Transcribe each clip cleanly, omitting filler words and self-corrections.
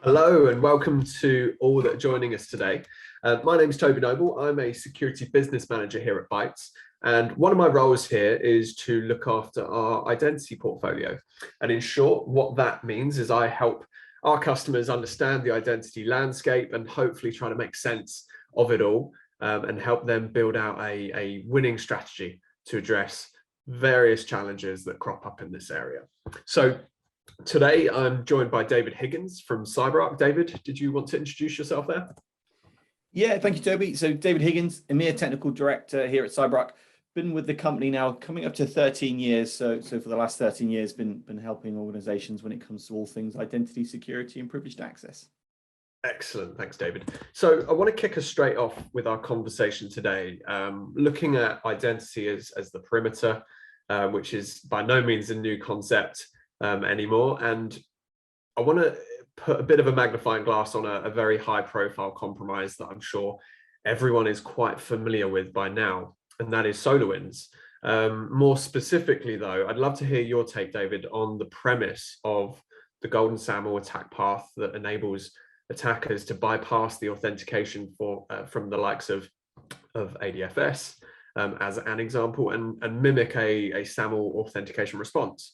Hello and welcome to all that are joining us today. My name is Toby Noble. I'm a security business manager here at Bytes, and one of my roles here is to look after our identity portfolio. And in short, what that means is I help our customers understand the identity landscape and hopefully try to make sense of it all, and help them build out a winning strategy to address various challenges that crop up in this area. So today, I'm joined by David Higgins from CyberArk. David, did you want to introduce yourself there? Yeah, thank you, Toby. So David Higgins, EMEA Technical Director here at CyberArk. Been with the company now coming up to 13 years. So for the last 13 years, been helping organizations when it comes to all things identity, security, and privileged access. Excellent, thanks, David. So I want to kick us straight off with our conversation today, looking at identity as the perimeter, which is by no means a new concept anymore. And I want to put a bit of a magnifying glass on a very high profile compromise that I'm sure everyone is quite familiar with by now, and that is SolarWinds. More specifically though, I'd love to hear your take, David, on the premise of the golden SAML attack path that enables attackers to bypass the authentication from the likes of ADFS as an example, and mimic a SAML authentication response.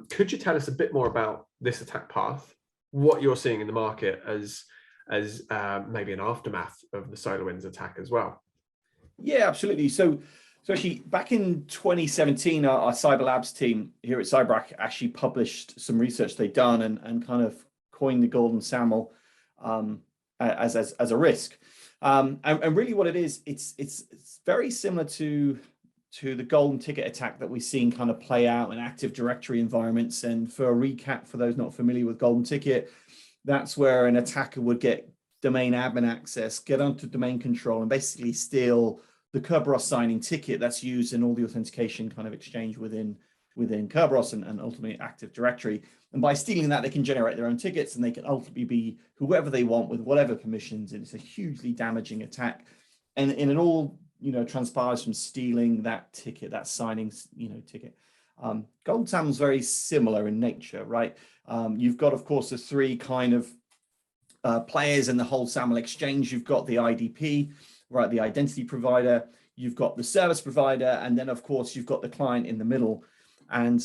Could you tell us a bit more about this attack path, what you're seeing in the market as maybe an aftermath of the SolarWinds attack as well? Yeah, absolutely. So actually back in 2017, our Cyber Labs team here at CyberArk actually published some research they'd done and kind of coined the golden SAML as a risk. And really what it is, it's very similar to the golden ticket attack that we've seen kind of play out in Active Directory environments. And for a recap, for those not familiar with golden ticket, that's where an attacker would get domain admin access, get onto domain control, and basically steal the Kerberos signing ticket that's used in all the authentication kind of exchange within Kerberos and ultimately Active Directory. And by stealing that, they can generate their own tickets, and they can ultimately be whoever they want with whatever permissions. And it's a hugely damaging attack. And it all transpires from stealing that ticket, that signing, ticket. Golden SAML is very similar in nature, right? You've got, of course, the three kind of players in the whole SAML exchange. You've got the IDP, right, the identity provider. You've got the service provider, and then, of course, you've got the client in the middle. And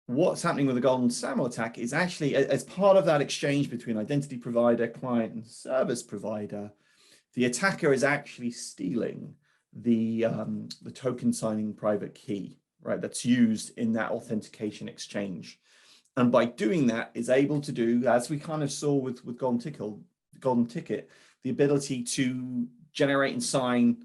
what's happening with the golden SAML attack is actually, as part of that exchange between identity provider, client, and service provider, the attacker is actually stealing the token signing private key, right, that's used in that authentication exchange. And by doing that, is able to do, as we kind of saw with golden ticket, the ability to generate and sign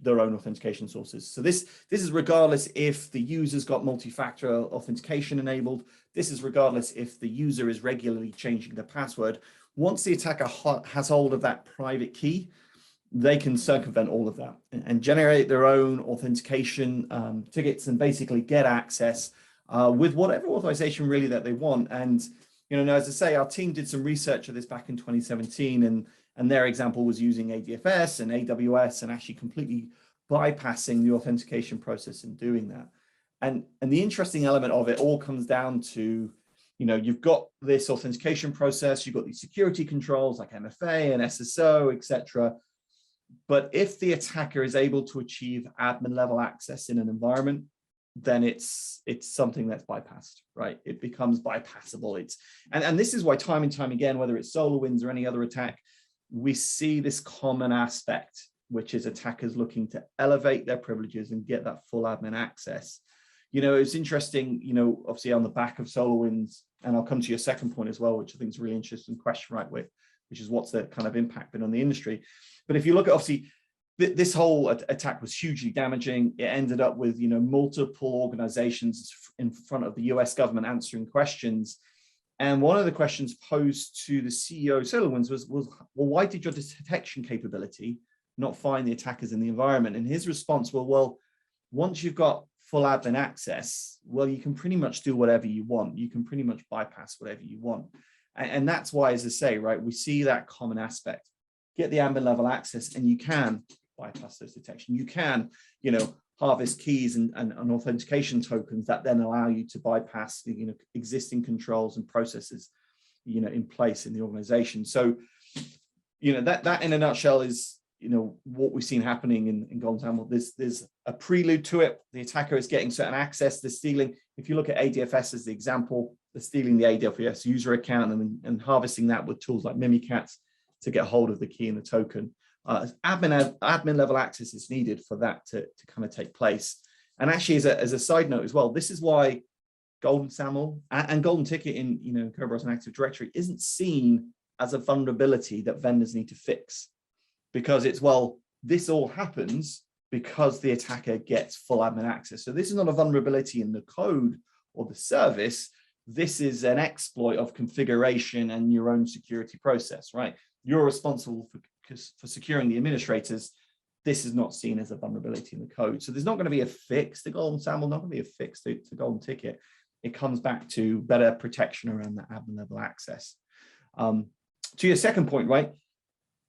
their own authentication sources. So this is regardless if the user's got multi-factor authentication enabled. This is regardless if the user is regularly changing the password. Once the attacker has hold of that private key, they can circumvent all of that and generate their own authentication tickets and basically get access with whatever authorization really that they want. And as I say, our team did some research of this back in 2017, and their example was using ADFS and AWS and actually completely bypassing the authentication process and doing that. And the interesting element of it all comes down to, you've got this authentication process, you've got these security controls like MFA and SSO, etc. But if the attacker is able to achieve admin level access in an environment, then it's something that's bypassed, right? It becomes bypassable. And this is why time and time again, whether it's SolarWinds or any other attack, we see this common aspect, which is attackers looking to elevate their privileges and get that full admin access. It's interesting, obviously on the back of SolarWinds, and I'll come to your second point as well, which I think is a really interesting question, right, which is what's the kind of impact been on the industry. But if you look at, obviously, this whole attack was hugely damaging. It ended up with, multiple organizations in front of the US government answering questions. And one of the questions posed to the CEO of SolarWinds was, well, why did your detection capability not find the attackers in the environment? And his response was, well, once you've got full admin access, well, you can pretty much do whatever you want. You can pretty much bypass whatever you want. And that's why, as I say, right, we see that common aspect. Get the admin level access, and you can bypass those detection. You can, harvest keys and authentication tokens that then allow you to bypass the existing controls and processes in place in the organization. So, that in a nutshell is, what we've seen happening in Golden SAML. There's a prelude to it. The attacker is getting certain access. They're stealing. If you look at ADFS as the example, they're stealing the ADFS user account and harvesting that with tools like Mimikatz to get hold of the key and the token. Admin level access is needed for that to kind of take place. And actually, as a side note as well, this is why Golden SAML and Golden Ticket in Kerberos and Active Directory isn't seen as a vulnerability that vendors need to fix, because it's, well, this all happens because the attacker gets full admin access. So this is not a vulnerability in the code or the service. This is an exploit of configuration and your own security process, right? You're responsible for securing the administrators. This is not seen as a vulnerability in the code. So there's not going to be a fix to Golden SAML, not going to be a fix to Golden Ticket. It comes back to better protection around that admin level access. To your second point, right?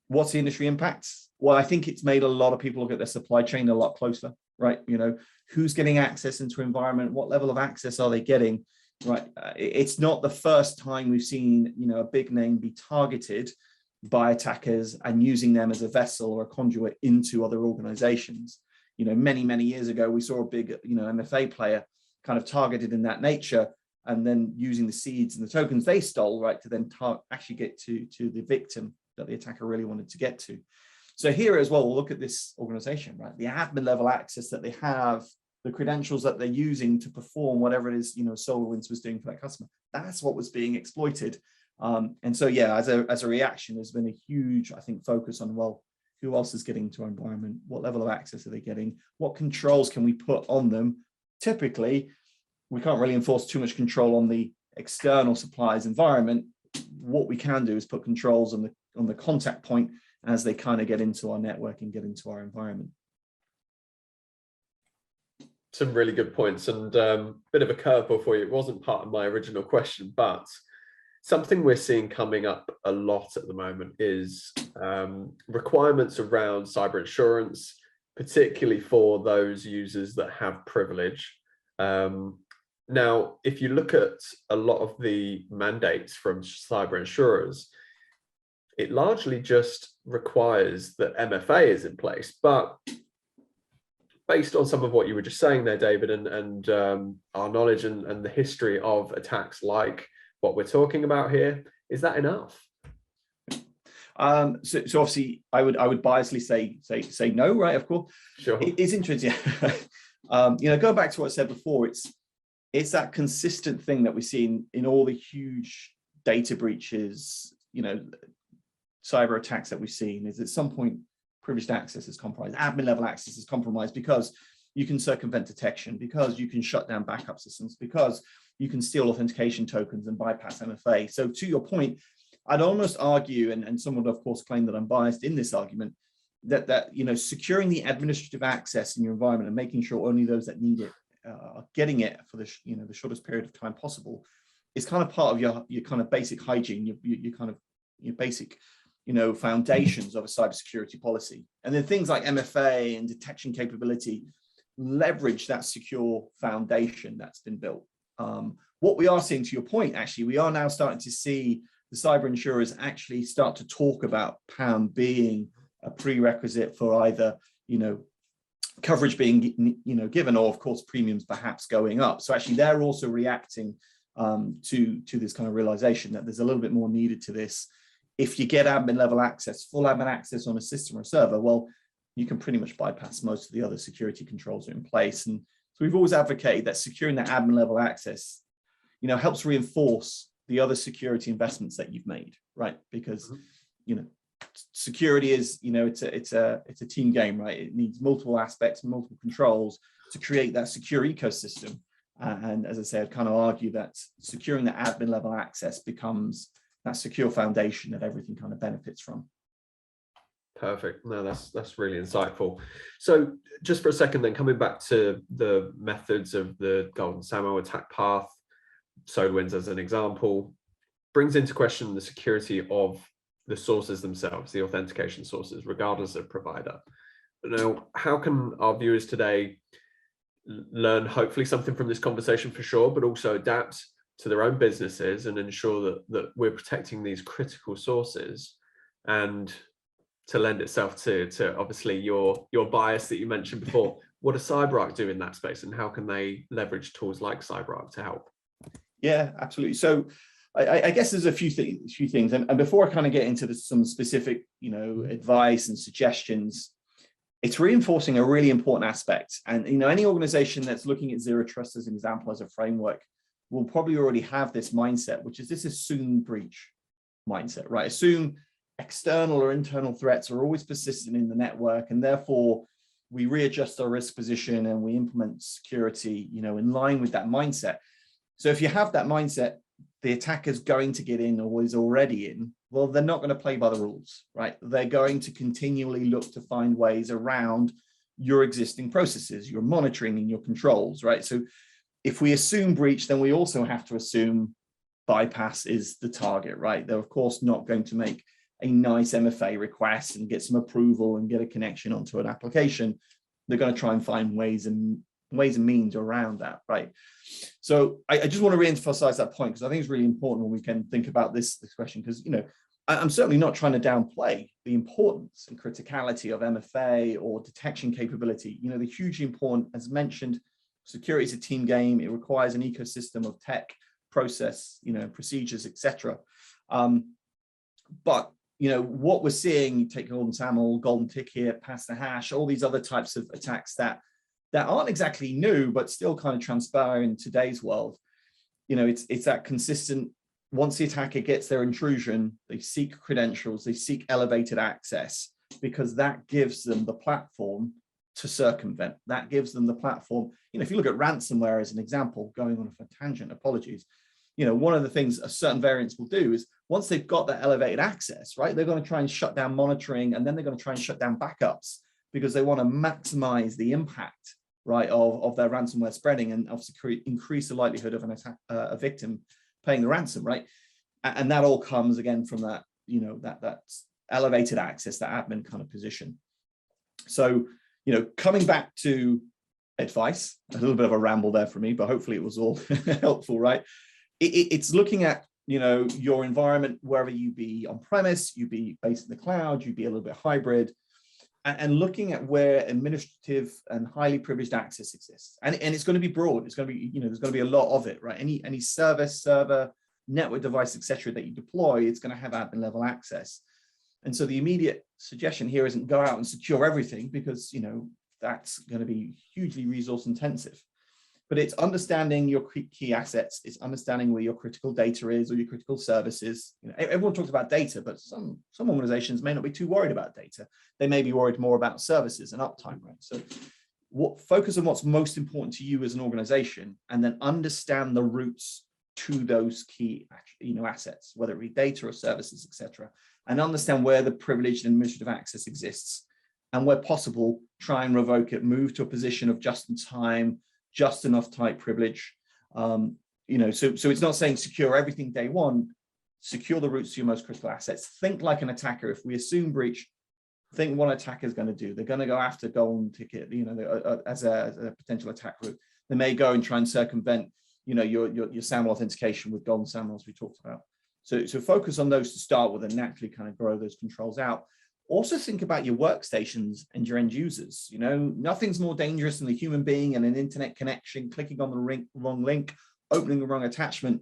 What's the industry impacts? Well, I think it's made a lot of people look at their supply chain a lot closer, right? Who's getting access into environment? What level of access are they getting? Right? It's not the first time we've seen, a big name be targeted by attackers and using them as a vessel or a conduit into other organizations. Many, many years ago, we saw a big, MFA player kind of targeted in that nature, and then using the seeds and the tokens they stole, right, to then actually get to the victim that the attacker really wanted to get to. So here as well, we'll look at this organization, right? The admin level access that they have, the credentials that they're using to perform whatever it is, SolarWinds was doing for that customer. That's what was being exploited. And so, yeah, as a reaction, there's been a huge, I think, focus on, well, who else is getting to our environment? What level of access are they getting? What controls can we put on them? Typically, we can't really enforce too much control on the external supplier's environment. What we can do is put controls on the contact point as they kind of get into our network and get into our environment. Some really good points, and bit of a curveball for you. It wasn't part of my original question, but something we're seeing coming up a lot at the moment is requirements around cyber insurance, particularly for those users that have privilege. Now, if you look at a lot of the mandates from cyber insurers, it largely just requires that MFA is in place. But based on some of what you were just saying there, David, and our knowledge and the history of attacks like what we're talking about here, is that enough? So obviously, I would biasly say no, right? Of course, sure. It's interesting. Going back to what I said before, it's that consistent thing that we see in all the huge data breaches, cyber attacks that we've seen, is at some point privileged access is compromised, admin level access is compromised, because you can circumvent detection, because you can shut down backup systems, because you can steal authentication tokens and bypass MFA. So to your point, I'd almost argue, and some would of course claim that I'm biased in this argument, that securing the administrative access in your environment and making sure only those that need it are getting it for the the shortest period of time possible is kind of part of your kind of basic hygiene, your basic foundations of a cybersecurity policy. And then things like MFA and detection capability leverage that secure foundation that's been built. What we are seeing, to your point, actually, we are now starting to see the cyber insurers actually start to talk about PAM being a prerequisite for either, coverage being, given, or of course, premiums perhaps going up. So actually, they're also reacting to this kind of realization that there's a little bit more needed to this. If you get admin level access, full admin access on a system or a server, well, you can pretty much bypass most of the other security controls in place. And so we've always advocated that securing that admin level access, helps reinforce the other security investments that you've made, right? Because, security is, it's a team game, right? It needs multiple aspects, multiple controls to create that secure ecosystem. And as I say, I'd kind of argue that securing the admin level access becomes that secure foundation that everything kind of benefits from. Perfect. No, that's really insightful. So just for a second, then coming back to the methods of the Golden SAML attack path, SolarWinds as an example, brings into question the security of the sources themselves, the authentication sources, regardless of provider. Now, how can our viewers today learn hopefully something from this conversation for sure, but also adapt to their own businesses and ensure that we're protecting these critical sources, and to lend itself to obviously your bias that you mentioned before. What does CyberArk do in that space, and how can they leverage tools like CyberArk to help? Yeah, absolutely. So I guess there's a few things, and before I kind of get into some specific, advice and suggestions, it's reinforcing a really important aspect. And any organization that's looking at zero trust as an example, as a framework, will probably already have this mindset, which is this assume breach mindset, right? Assume external or internal threats are always persistent in the network, and therefore we readjust our risk position and we implement security, in line with that mindset. So if you have that mindset, the attacker's going to get in or is already in, well, they're not going to play by the rules, right? They're going to continually look to find ways around your existing processes, your monitoring and your controls, right? So if we assume breach, then we also have to assume bypass is the target, right? They're of course not going to make a nice MFA request and get some approval and get a connection onto an application. They're going to try and find ways and means around that, right? So I just want to reemphasize that point, because I think it's really important when we can think about this question, because I'm certainly not trying to downplay the importance and criticality of MFA or detection capability. They're hugely important. As mentioned, security is a team game. It requires an ecosystem of tech, process, procedures, etc. But what we're seeing, take Golden SAML, Golden Ticket, Pass the Hash, all these other types of attacks that aren't exactly new, but still kind of transpire in today's world. It's that consistent, once the attacker gets their intrusion, they seek credentials, they seek elevated access, because that gives them the platform to circumvent. That gives them the platform. If you look at ransomware as an example, going on a tangent, apologies, one of the things a certain variants will do is, once they've got that elevated access, right, they're going to try and shut down monitoring, and then they're going to try and shut down backups, because they want to maximize the impact, right, of their ransomware spreading, and obviously increase the likelihood of an attack, a victim paying the ransom, right? And that all comes again from that, that elevated access, that admin kind of position. So, coming back to advice, a little bit of a ramble there for me, but hopefully it was all helpful, right? It's looking at, your environment, wherever you be on premise, you be based in the cloud, you be a little bit hybrid, and looking at where administrative and highly privileged access exists. And it's going to be broad. It's going to be, there's going to be a lot of it, right? Any service, server, network device, etc., that you deploy, it's going to have admin level access. And so the immediate suggestion here isn't go out and secure everything, because, that's going to be hugely resource intensive. But it's understanding your key assets. It's understanding where your critical data is, or your critical services. Everyone talks about data, but some organizations may not be too worried about data. They may be worried more about services and uptime, right? So focus on what's most important to you as an organization, and then understand the routes to those key assets, whether it be data or services, etc., and understand where the privileged and administrative access exists. And where possible, try and revoke it, move to a position of just in time, just enough type privilege. So it's not saying secure everything day one, secure the routes to your most critical assets. Think like an attacker. If we assume breach, think what an attacker is going to do. They're going to go after Golden Ticket, as a potential attack route. They may go and try and circumvent, your SAML authentication with Golden SAML, as we talked about. So focus on those to start with, and naturally kind of grow those controls out. Also think about your workstations and your end users. Nothing's more dangerous than the human being and an internet connection, clicking on the wrong link, opening the wrong attachment.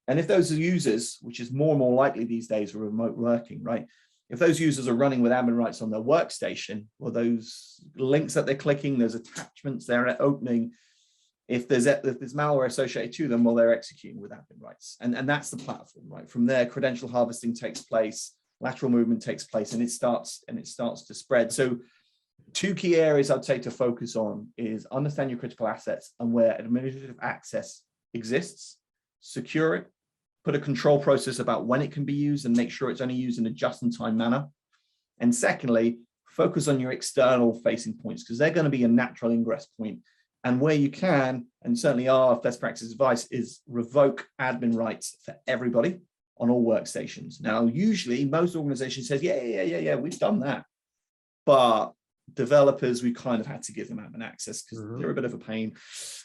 And if those are users, which is more and more likely these days with remote working, right? If those users are running with admin rights on their workstation, well, those links that they're clicking, those attachments they're opening, if there's malware associated to them, well, they're executing with admin rights. And that's the platform, right? From there, credential harvesting takes place, lateral movement takes place, and it starts to spread. So 2 key areas I'd say to focus on is understand your critical assets and where administrative access exists, secure it, put a control process about when it can be used, and make sure it's only used in a just-in-time manner. And secondly, focus on your external facing points, because they're going to be a natural ingress point. And where you can, and certainly our best practice advice, is revoke admin rights for everybody on all workstations. Now, usually most organizations says, yeah, we've done that. But developers, we kind of had to give them admin access because they're a bit of a pain.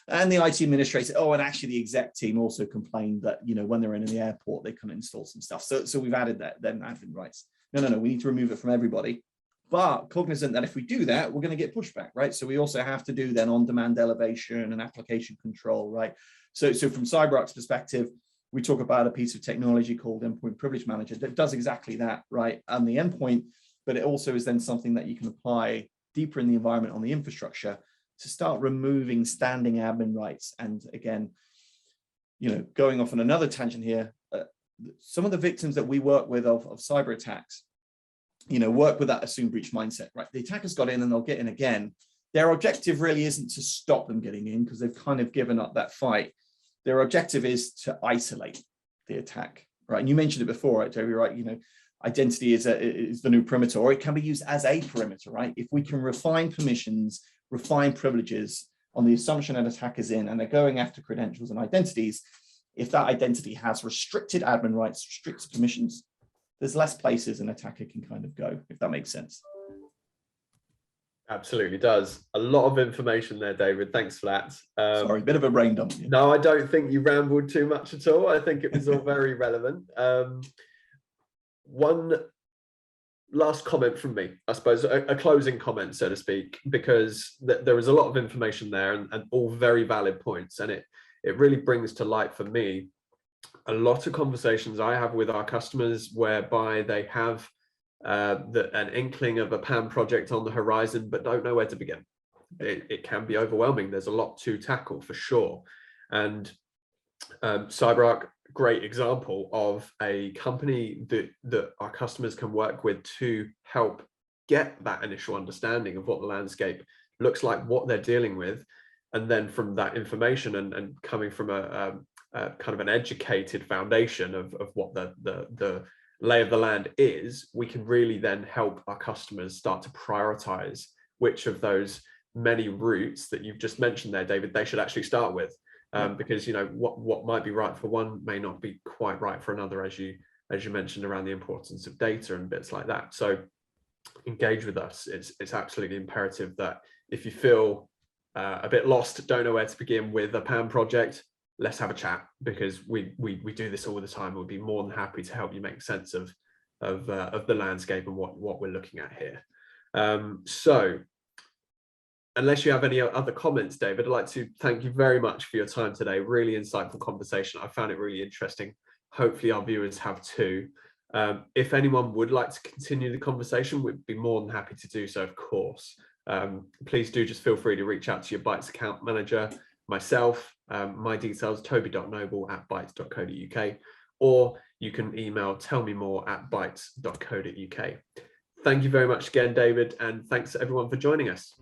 And the IT administrator, and actually the exec team also complained that, when they're in the airport, they couldn't install some stuff. So we've added that, then admin rights. No, we need to remove it from everybody. But cognizant that if we do that, we're going to get pushback, right? So we also have to do then on-demand elevation and application control, right? So from CyberArk's perspective, we talk about a piece of technology called Endpoint Privilege Manager that does exactly that, right? On the endpoint, but it also is then something that you can apply deeper in the environment on the infrastructure to start removing standing admin rights. And again, going off on another tangent here, some of the victims that we work with of cyber attacks, work with that assumed breach mindset, right? The attackers got in and they'll get in again. Their objective really isn't to stop them getting in because they've kind of given up that fight. Their objective is to isolate the attack, right? And you mentioned it before, right, Toby, right? Identity is the new perimeter, or it can be used as a perimeter, right? If we can refine permissions, refine privileges on the assumption an attack is in and they're going after credentials and identities, if that identity has restricted admin rights, restricted permissions, there's less places an attacker can kind of go, if that makes sense. Absolutely does. A lot of information there, David. Thanks for that. Sorry, a bit of a brain dump. No, I don't think you rambled too much at all. I think it was all very relevant. One last comment from me, I suppose, a closing comment, so to speak, because there was a lot of information there and all very valid points. And it really brings to light for me a lot of conversations I have with our customers whereby they have an inkling of a PAM project on the horizon, but don't know where to begin. It can be overwhelming. There's a lot to tackle for sure. And CyberArk, great example of a company that our customers can work with to help get that initial understanding of what the landscape looks like, what they're dealing with. And then from that information and coming from a kind of an educated foundation of what the lay of the land is, we can really then help our customers start to prioritize which of those many routes that you've just mentioned there, David, they should actually start with. Because what might be right for one may not be quite right for another, as you mentioned, around the importance of data and bits like that. So engage with us. It's absolutely imperative that if you feel a bit lost, don't know where to begin with a PAM project, let's have a chat, because we do this all the time. We'll be more than happy to help you make sense of the landscape and what we're looking at here. So unless you have any other comments, David, I'd like to thank you very much for your time today. Really insightful conversation. I found it really interesting. Hopefully our viewers have too. If anyone would like to continue the conversation, we'd be more than happy to do so, of course. Please do just feel free to reach out to your Bytes account manager, myself, my details, toby.noble@bytes.co.uk, or you can email tellmemore@bytes.co.uk. Thank you very much again, David, and thanks to everyone for joining us.